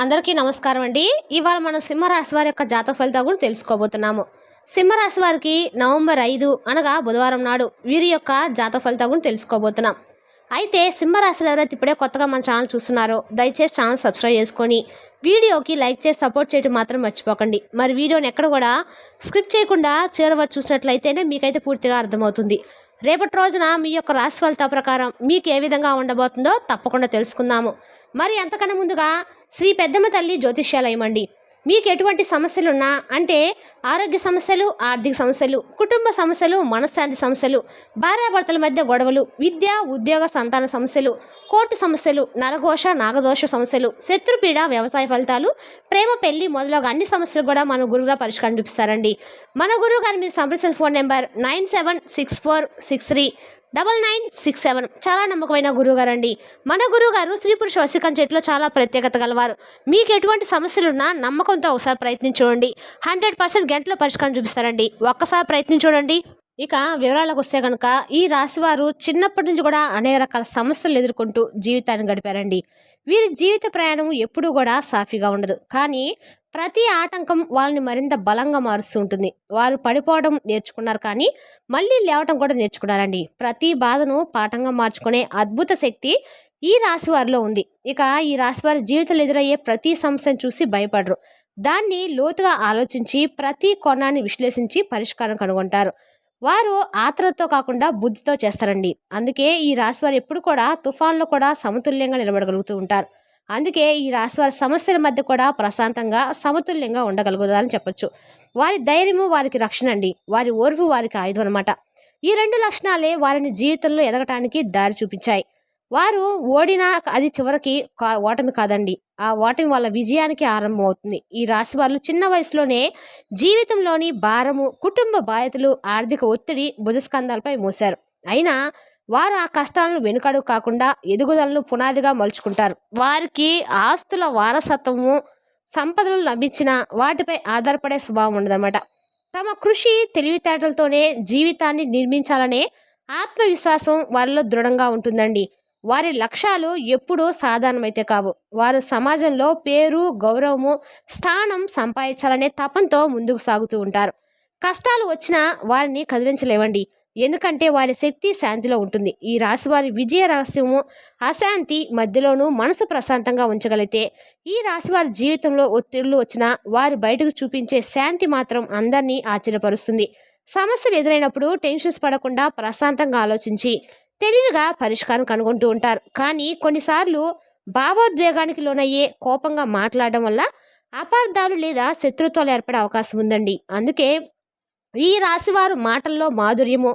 అందరికీ నమస్కారం అండి. ఇవాళ మనం సింహరాశి వారి యొక్క జాతక ఫలితాలు కూడా తెలుసుకోబోతున్నాము. సింహరాశి వారికి నవంబర్ 5 అనగా బుధవారం నాడు వీరి యొక్క జాతక ఫలితాలు కూడా తెలుసుకోబోతున్నాం. అయితే సింహరాశిలో ఎవరైతే ఇప్పుడే కొత్తగా మన ఛానల్ చూస్తున్నారో దయచేసి ఛానల్ సబ్స్క్రైబ్ చేసుకొని వీడియోకి లైక్ చేసి సపోర్ట్ చేయడం మాత్రం మర్చిపోకండి. మరి వీడియోని ఎక్కడ కూడా స్క్రిప్ట్ చేయకుండా చివరి వరకు చూసినట్లయితేనే మీకైతే పూర్తిగా అర్థమవుతుంది. రేపటి రోజున మీ యొక్క రాశి ఫలితాల ప్రకారం మీకు ఏ విధంగా ఉండబోతుందో తప్పకుండా తెలుసుకుందాము. మరి అంతకన్నా ముందుగా శ్రీ పెద్దమ్మ తల్లి జ్యోతిష్యాలయం అండి. మీకు ఎటువంటి సమస్యలున్నా అంటే ఆరోగ్య సమస్యలు, ఆర్థిక సమస్యలు, కుటుంబ సమస్యలు, మనశ్శాంతి సమస్యలు, భార్యాభర్తల మధ్య గొడవలు, విద్య, ఉద్యోగ, సంతాన సమస్యలు, కోర్టు సమస్యలు, నరఘోష, నాగదోష సమస్యలు, శత్రుపీడ, వ్యవసాయ ఫలితాలు, ప్రేమ, పెళ్లి మొదలగు అన్ని సమస్యలు కూడా మన గురువుగా పరిష్కారం చూపిస్తారండి. మన గురువు గారు మీరు సంప్రదించిన ఫోన్ నెంబర్ 9764639967. చాలా నమ్మకమైన గురువుగారు అండి. మన గురువుగారు స్త్రీ పురుష వశీకరణ చెట్లో చాలా ప్రత్యేకత గలవారు. మీకు ఎటువంటి సమస్యలున్నా నమ్మకంతో ఒకసారి ప్రయత్నించండి. 100% గంటలో పరిష్కారం చూపిస్తారండి. ఒక్కసారి ప్రయత్నించండి. ఇక వివరాలకు వస్తే కనుక ఈ రాశివారు చిన్నప్పటి నుంచి కూడా అనేక రకాల సమస్యలు ఎదుర్కొంటూ జీవితాన్ని గడిపారండి. వీరి జీవిత ప్రయాణం ఎప్పుడూ కూడా సాఫీగా ఉండదు. కానీ ప్రతి ఆటంకం వాళ్ళని మరింత బలంగా మారుస్తూ ఉంటుంది. వారు పడిపోవడం నేర్చుకున్నారు, కానీ మళ్ళీ లేవటం కూడా నేర్చుకున్నారండి. ప్రతి బాధను పాఠంగా మార్చుకునే అద్భుత శక్తి ఈ రాశి వారిలో ఉంది. ఇక ఈ రాశి వారి జీవితంలో ఎదురయ్యే ప్రతి సమస్యను చూసి భయపడరు. దాన్ని లోతుగా ఆలోచించి ప్రతి కోణాన్ని విశ్లేషించి పరిష్కారం కనుగొంటారు. వారు ఆత్రతో కాకుండా బుద్ధితో చేస్తారండి. అందుకే ఈ రాశి వారు ఎప్పుడు కూడా తుఫాన్లో కూడా సమతుల్యంగా నిలబడగలుగుతూ ఉంటారు. అందుకే ఈ రాశి వారి సమస్యల మధ్య కూడా ప్రశాంతంగా సమతుల్యంగా ఉండగలుగుతారని చెప్పొచ్చు. వారి ధైర్యము వారికి రక్షణ అండి. వారి ఓర్పు వారికి ఆయుధం అనమాట. ఈ రెండు లక్షణాలే వారిని జీవితంలో ఎదగటానికి దారి చూపించాయి. వారు ఓడినా అది చివరికి ఓటమి కాదండి. ఆ ఓటమి వాళ్ళ విజయానికి ఆరంభం అవుతుంది. ఈ రాశి వాళ్ళు చిన్న వయసులోనే జీవితంలోని భారము, కుటుంబ బాధ్యతలు, ఆర్థిక ఒత్తిడి భుజస్కంధాలపై మోశారు. అయినా వారు ఆ కష్టాలను వెనుకడుగు కాకుండా ఎదుగుదలను పునాదిగా మలుచుకుంటారు. వారికి ఆస్తుల వారసత్వము, సంపదలు లభించిన వాటిపై ఆధారపడే స్వభావం ఉండదన్నమాట. తమ కృషి, తెలివితేటలతోనే జీవితాన్ని నిర్మించాలనే ఆత్మవిశ్వాసం వారిలో దృఢంగా ఉంటుందండి. వారి లక్ష్యాలు ఎప్పుడూ సాధారణమైతే కావు. వారు సమాజంలో పేరు, గౌరవము, స్థానం సంపాదించాలనే తపంతో ముందుకు సాగుతూ ఉంటారు. కష్టాలు వచ్చినా వారిని కదిలించలేవండి. ఎందుకంటే వారి శక్తి శాంతిలో ఉంటుంది. ఈ రాశి వారి విజయ రహస్యము అశాంతి మధ్యలోనూ మనసు ప్రశాంతంగా ఉంచగలిగితే, ఈ రాశి వారి జీవితంలో ఒత్తిళ్లు వచ్చినా వారి బయటకు చూపించే శాంతి మాత్రం అందరినీ ఆశ్చర్యపరుస్తుంది. సమస్యలు ఎదురైనప్పుడు టెన్షన్స్ పడకుండా ప్రశాంతంగా ఆలోచించి తెలివిగా పరిష్కారం కనుగొంటూ ఉంటారు. కానీ కొన్నిసార్లు భావోద్వేగానికి లోనయ్యే కోపంగా మాట్లాడడం వల్ల అపార్థాలు లేదా శత్రుత్వాలు ఏర్పడే అవకాశం ఉందండి. అందుకే ఈ రాశివారు మాటల్లో మాధుర్యము,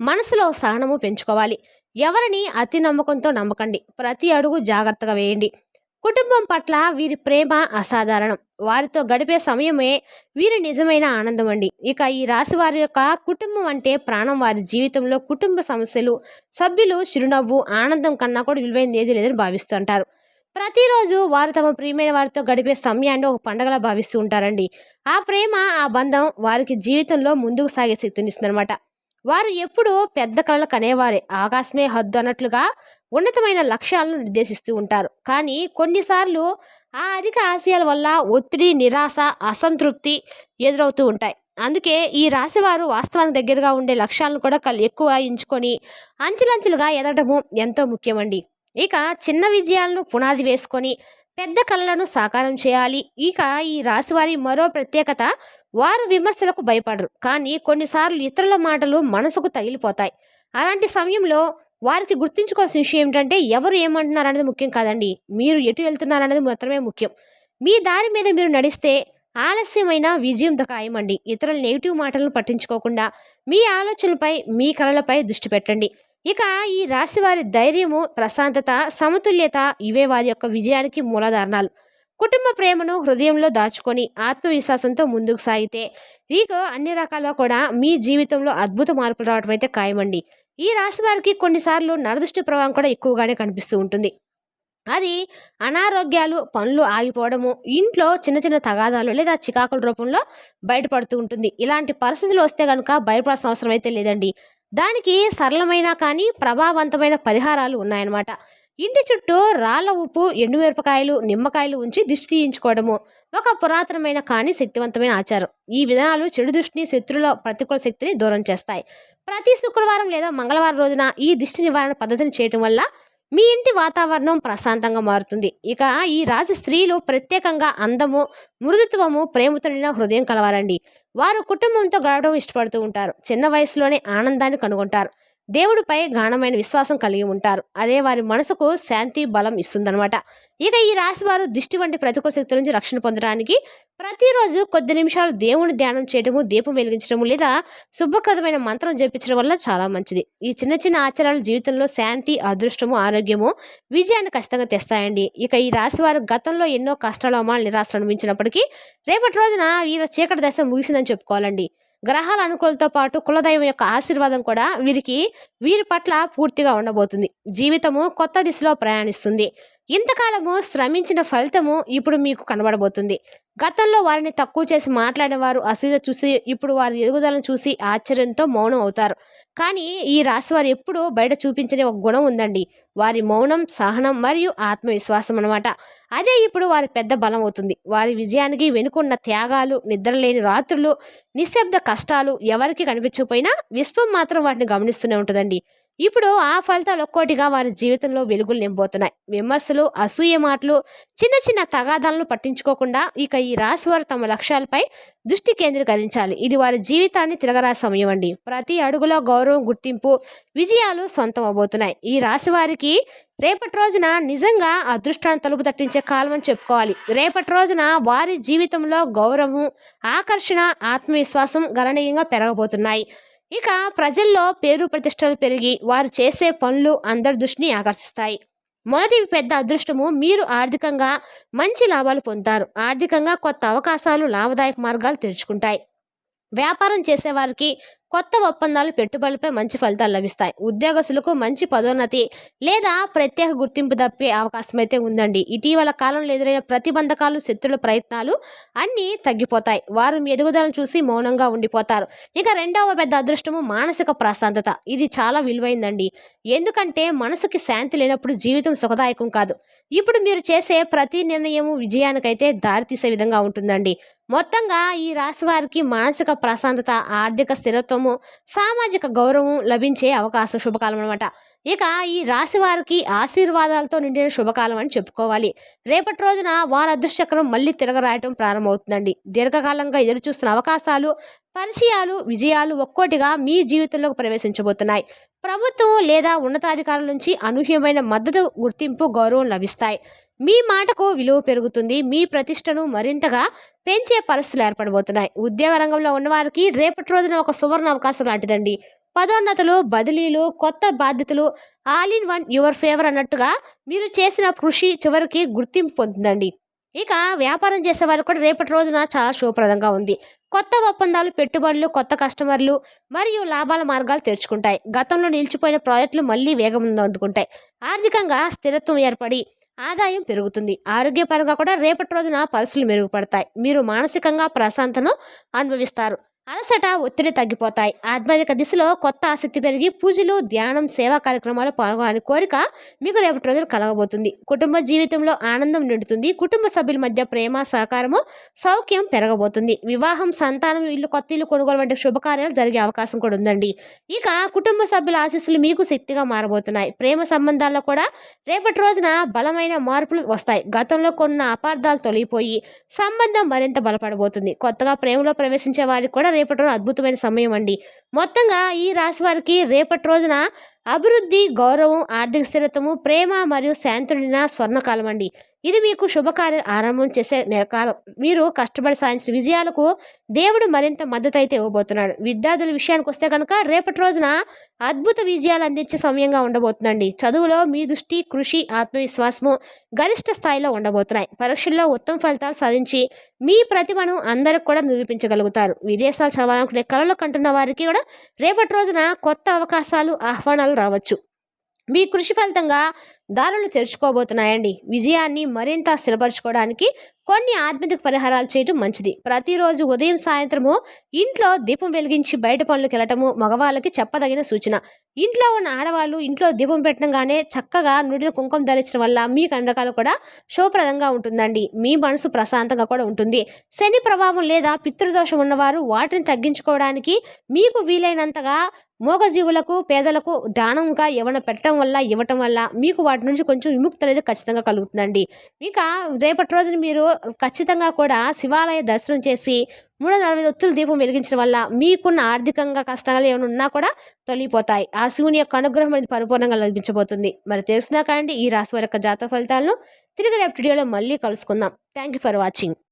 మనసులో సహనము పెంచుకోవాలి. ఎవరిని అతి నమ్మకంతో నమ్మకండి. ప్రతి అడుగు జాగ్రత్తగా వేయండి. కుటుంబం పట్ల వీరి ప్రేమ అసాధారణం. వారితో గడిపే సమయమే వీరి నిజమైన ఆనందం అండి. ఇక ఈ రాశి వారి యొక్క కుటుంబం అంటే ప్రాణం. వారి జీవితంలో కుటుంబ సమస్యలు, సభ్యులు, చిరునవ్వు, ఆనందం కన్నా కూడా విలువైనది ఏది లేదని భావిస్తూ ఉంటారు. ప్రతిరోజు వారు తమ ప్రియమైన వారితో గడిపే సమయాన్ని ఒక పండగలా భావిస్తూ ఉంటారండి. ఆ ప్రేమ, ఆ బంధం వారికి జీవితంలో ముందుకు సాగే శక్తినిస్తుందన్నమాట. వారు ఎప్పుడూ పెద్ద కలలు కనేవారే. ఆకాశమే హద్దు అన్నట్లుగా ఉన్నతమైన లక్ష్యాలను నిర్దేశిస్తూ ఉంటారు. కానీ కొన్నిసార్లు ఆ అధిక ఆశయాల వల్ల ఒత్తిడి, నిరాశ, అసంతృప్తి ఎదురవుతూ ఉంటాయి. అందుకే ఈ రాశి వారు వాస్తవానికి దగ్గరగా ఉండే లక్ష్యాలను కూడా ఎక్కువ ఎంచుకొని అంచెలంచెలుగా ఎదగడము ఎంతో ముఖ్యమండి. ఇక చిన్న విజయాలను పునాది వేసుకొని పెద్ద కళలను సాకారం చేయాలి. ఇక ఈ రాశివారి మరో ప్రత్యేకత, వారు విమర్శలకు భయపడరు. కానీ కొన్నిసార్లు ఇతరుల మాటలు మనసుకు తగిలిపోతాయి. అలాంటి సమయంలో వారికి గుర్తుంచుకోవాల్సిన విషయం ఏమిటంటే, ఎవరు ఏమంటున్నారు అనేది ముఖ్యం కాదండి. మీరు ఎటు వెళ్తున్నారు అనేది మాత్రమే ముఖ్యం. మీ దారి మీద మీరు నడిస్తే ఆలస్యమైన విజయం ఖాయమండి. ఇతరుల నెగిటివ్ మాటలను పట్టించుకోకుండా మీ ఆలోచనలపై, మీ కళలపై దృష్టి పెట్టండి. ఇక ఈ రాశి వారి ధైర్యము, ప్రశాంతత, సమతుల్యత ఇవే వారి యొక్క విజయానికి మూలాధారణాలు. కుటుంబ ప్రేమను హృదయంలో దాచుకొని ఆత్మవిశ్వాసంతో ముందుకు సాగితే మీకు అన్ని రకాలుగా కూడా మీ జీవితంలో అద్భుత మార్పులు రావడం అయితే ఖాయమండి. ఈ రాశి వారికి కొన్నిసార్లు నరదృష్టి ప్రభావం కూడా ఎక్కువగానే కనిపిస్తూ ఉంటుంది. అది అనారోగ్యాలు, పనులు ఆగిపోవడము, ఇంట్లో చిన్న చిన్న తగాదాలు లేదా చికాకుల రూపంలో బయటపడుతూ ఉంటుంది. ఇలాంటి పరిస్థితులు వస్తే కనుక భయపడాల్సిన అవసరం అయితే లేదండి. దానికి సరళమైన కానీ ప్రభావవంతమైన పరిహారాలు ఉన్నాయన్నమాట. ఇంటి చుట్టూ రాళ్ళ ఉప్పు, ఎండుమిరపకాయలు, నిమ్మకాయలు ఉంచి దిష్టి తీయించుకోవడము ఒక పురాతనమైన కానీ శక్తివంతమైన ఆచారం. ఈ విధానాలు చెడు దృష్టిని, శత్రుల ప్రతికూల శక్తిని దూరం చేస్తాయి. ప్రతి శుక్రవారం లేదా మంగళవారం రోజున ఈ దిష్టి నివారణ పద్ధతిని చేయటం వల్ల మీ ఇంటి వాతావరణం ప్రశాంతంగా మారుతుంది. ఇక ఈ రాశి స్త్రీలు ప్రత్యేకంగా అందము, మృదుత్వము, ప్రేమతో నిండిన హృదయం కలవారండి. వారు కుటుంబంతో గడపడం ఇష్టపడుతూ ఉంటారు. చిన్న వయసులోనే ఆనందాన్ని కనుగొంటారు. దేవుడిపై గాఢమైన విశ్వాసం కలిగి ఉంటారు. అదే వారి మనసుకు శాంతి, బలం ఇస్తుందన్నమాట. ఇక ఈ రాశి వారు దిష్టి వంటి ప్రతికూల శక్తుల నుంచి రక్షణ పొందడానికి ప్రతిరోజు కొద్ది నిమిషాలు దేవుని ధ్యానం చేయటము, దీపం వెలిగించడము లేదా శుభప్రదమైన మంత్రం జపించడం వల్ల చాలా మంచిది. ఈ చిన్న చిన్న ఆచారాలు జీవితంలో శాంతి, అదృష్టము, ఆరోగ్యము, విజయాన్ని ఖచ్చితంగా తెస్తాయండి. ఇక ఈ రాశి వారు గతంలో ఎన్నో కష్టాలు, అవమానాలు, నిరాశలు అనుభవించినప్పటికీ రేపటి రోజున వీళ్ళ చీకటి దశ ముగిసిందని చెప్పుకోవాలండి. గ్రహాల అనుకూలతో పాటు కులదైవం యొక్క ఆశీర్వాదం కూడా వీరి పట్ల పూర్తిగా ఉండబోతుంది. జీవితము కొత్త దిశలో ప్రయాణిస్తుంది. ఇంతకాలము శ్రమించిన ఫలితము ఇప్పుడు మీకు కనబడబోతుంది. గతంలో వారిని తక్కువ చేసి మాట్లాడిన వారు అసూయ చూసి ఇప్పుడు వారి ఎదుగుదలను చూసి ఆశ్చర్యంతో మౌనం అవుతారు. కానీ ఈ రాశి వారు ఎప్పుడూ బయట చూపించని ఒక గుణం ఉందండి. వారి మౌనం, సహనం మరియు ఆత్మవిశ్వాసం అన్నమాట. అదే ఇప్పుడు వారి పెద్ద బలం అవుతుంది. వారి విజయానికి వెనుకున్న త్యాగాలు, నిద్రలేని రాత్రులు, నిశ్శబ్ద కష్టాలు ఎవరికి కనిపించకపోయినా విశ్వం మాత్రం వాటిని గమనిస్తూనే ఉంటుందండి. ఇప్పుడు ఆ ఫలితాలు ఒక్కోటిగా వారి జీవితంలో వెలుగులు నింపబోతున్నాయి. విమర్శలు, అసూయ మాటలు, చిన్న చిన్న తగాదాలను పట్టించుకోకుండా ఇక ఈ రాశి వారు తమ లక్ష్యాలపై దృష్టి కేంద్రీకరించాలి. ఇది వారి జీవితాన్ని తిరగరాసే సమయం అండి. ప్రతి అడుగులో గౌరవం, గుర్తింపు, విజయాలు సొంతం అవబోతున్నాయి. ఈ రాశి వారికి రేపటి రోజున నిజంగా అదృష్టాన్ని తలుపు తట్టించే కాలం అని చెప్పుకోవాలి. రేపటి రోజున వారి జీవితంలో గౌరవం, ఆకర్షణ, ఆత్మవిశ్వాసం గణనీయంగా పెరగబోతున్నాయి. ఇక ప్రజల్లో పేరు ప్రతిష్టలు పెరిగి వారు చేసే పనులు అందరి దృష్టిని ఆకర్షిస్తాయి. మొదటి పెద్ద అదృష్టము, మీరు ఆర్థికంగా మంచి లాభాలు పొందుతారు. ఆర్థికంగా కొత్త అవకాశాలు, లాభదాయక మార్గాలు తెరుచుకుంటాయి. వ్యాపారం చేసేవారికి కొత్త ఒప్పందాలు, పెట్టుబడులపై మంచి ఫలితాలు లభిస్తాయి. ఉద్యోగస్తులకు మంచి పదోన్నతి లేదా ప్రత్యేక గుర్తింపు దక్కే అవకాశం అయితే ఉందండి. ఇటీవల కాలంలో ఎదురైన ప్రతిబంధకాలు, శత్రుల ప్రయత్నాలు అన్నీ తగ్గిపోతాయి. వారు మీ ఎదుగుదలను చూసి మౌనంగా ఉండిపోతారు. ఇక రెండవ పెద్ద అదృష్టము, మానసిక ప్రశాంతత. ఇది చాలా విలువైందండి. ఎందుకంటే మనసుకి శాంతి లేనప్పుడు జీవితం సుఖదాయకం కాదు. ఇప్పుడు మీరు చేసే ప్రతి నిర్ణయము విజయానికైతే దారితీసే విధంగా ఉంటుందండి. మొత్తంగా ఈ రాశి వారికి మానసిక ప్రశాంతత, ఆర్థిక స్థిరత్వము, సామాజిక గౌరవం లభించే అవకాశం శుభకాలం అనమాట. ఇక ఈ రాశి వారికి ఆశీర్వాదాలతో నిండిన శుభకాలం అని చెప్పుకోవాలి. రేపటి రోజున వారి అదృష్టచక్రం మళ్ళీ తిరగరాయటం ప్రారంభమవుతుందండి. దీర్ఘకాలంగా ఎదురుచూస్తున్న అవకాశాలు, పరిచయాలు, విజయాలు ఒక్కోటిగా మీ జీవితంలోకి ప్రవేశించబోతున్నాయి. ప్రభుత్వం లేదా ఉన్నతాధికారుల నుంచి అనూహ్యమైన మద్దతు, గుర్తింపు, గౌరవం లభిస్తాయి. మీ మాటకు విలువ పెరుగుతుంది. మీ ప్రతిష్టను మరింతగా పెంచే పరిస్థితులు ఏర్పడబోతున్నాయి. ఉద్యోగ రంగంలో ఉన్నవారికి రేపటి రోజున ఒక సువర్ణ అవకాశం లాంటిదండి. పదోన్నతులు, బదిలీలు, కొత్త బాధ్యతలు, all in one your favour అన్నట్టుగా మీరు చేసిన కృషి చివరికి గుర్తింపు పొందుతుందండి. ఇక వ్యాపారం చేసేవారు కూడా రేపటి రోజున చాలా శుభప్రదంగా ఉంది. కొత్త ఒప్పందాలు, పెట్టుబడులు, కొత్త కస్టమర్లు మరియు లాభాల మార్గాలు తెరుచుకుంటాయి. గతంలో నిలిచిపోయిన ప్రాజెక్టులు మళ్ళీ వేగం అందుకుంటాయి. ఆర్థికంగా స్థిరత్వం ఏర్పడి ఆదాయం పెరుగుతుంది. ఆరోగ్యపరంగా కూడా రేపటి రోజున పరిస్థితులు మెరుగుపడతాయి. మీరు మానసికంగా ప్రశాంతను అనుభవిస్తారు. అలసట, ఒత్తిడి తగ్గిపోతాయి. ఆధ్యాత్మిక దిశలో కొత్త ఆసక్తి పెరిగి పూజలు, ధ్యానం, సేవా కార్యక్రమాలు పాల్గొనాలని కోరిక మీకు రేపటి రోజులు కలగబోతుంది. కుటుంబ జీవితంలో ఆనందం నిండుతుంది. కుటుంబ సభ్యుల మధ్య ప్రేమ, సహకారము, సౌఖ్యం పెరగబోతుంది. వివాహం, సంతానం, కొత్త ఇల్లు కొనుగోలు వంటి శుభకార్యాలు జరిగే అవకాశం కూడా ఉందండి. ఇక కుటుంబ సభ్యుల ఆశీస్సులు మీకు శక్తిగా మారబోతున్నాయి. ప్రేమ సంబంధాల్లో కూడా రేపటి రోజున బలమైన మార్పులు వస్తాయి. గతంలో కొన్న అపార్థాలు తొలగిపోయి సంబంధం మరింత బలపడబోతుంది. కొత్తగా ప్రేమలో ప్రవేశించే వారికి కూడా రేపటి రోజు అద్భుతమైన సమయం అండి. మొత్తంగా ఈ రాశి వారికి రేపటి రోజున అభివృద్ధి, గౌరవం, ఆర్థిక స్థిరత్వము, ప్రేమ మరియు శాంతి నిండిన స్వర్ణకాలం అండి. ఇది మీకు శుభకార్యం ఆరంభం చేసే కాలం. మీరు కష్టపడి సాధించిన విజయాలకు దేవుడు మరింత మద్దతు అయితే ఇవ్వబోతున్నాడు. విద్యార్థుల విషయానికి వస్తే కనుక రేపటి రోజున అద్భుత విజయాలు అందించే సమయంగా ఉండబోతుందండి. చదువులో మీ దృష్టి, కృషి, ఆత్మవిశ్వాసము గరిష్ట స్థాయిలో ఉండబోతున్నాయి. పరీక్షల్లో ఉత్తమ ఫలితాలు సాధించి మీ ప్రతిభను అందరికి కూడా నిరూపించగలుగుతారు. విదేశాలు చదవాలనుకునే కలలు కంటున్న వారికి కూడా రేపటి రోజున కొత్త అవకాశాలు, ఆహ్వానాలు రావచ్చు. మీ కృషి ఫలితంగా దారులు తెరుచుకోబోతున్నాయండి. విజయాన్ని మరింత స్థిరపరచుకోవడానికి కొన్ని ఆధ్యాత్మిక పరిహారాలు చేయటం మంచిది. ప్రతిరోజు ఉదయం సాయంత్రము ఇంట్లో దీపం వెలిగించి బయట పనులకు వెళ్ళటము మగవాళ్ళకి చెప్పదగిన సూచన. ఇంట్లో ఉన్న ఆడవాళ్ళు ఇంట్లో దీపం పెట్టడంగానే చక్కగా నుడిన కుంకుమ ధరించడం వల్ల మీకు అన్ని రకాలు కూడా శుభప్రదంగా ఉంటుందండి. మీ మనసు ప్రశాంతంగా కూడా ఉంటుంది. శని ప్రభావం లేదా పితృదోషం ఉన్నవారు వాటిని తగ్గించుకోవడానికి మీకు వీలైనంతగా మూగజీవులకు పేదలకు దానంగా ఏమైనా పెట్టడం వల్ల ఇవ్వటం వల్ల మీకు వాటి నుంచి కొంచెం విముక్తి అనేది ఖచ్చితంగా కలుగుతుందండి. ఇక రేపటి రోజున మీరు ఖచ్చితంగా కూడా శివాలయ దర్శనం చేసి 340 ఒత్తులు దీపం వెలిగించడం వల్ల మీకున్న ఆర్థికంగా కష్టాలు ఏమైనా ఉన్నా కూడా తొలగిపోతాయి. ఆ శివుని యొక్క అనుగ్రహం అనేది పరిపూర్ణంగా లభించబోతుంది. మరి తెలుసునా కాండి ఈ రాశి వారి యొక్క జాతక ఫలితాలను తిరిగి రేపు వీడియోలో మళ్ళీ కలుసుకుందాం. Thank you for watching.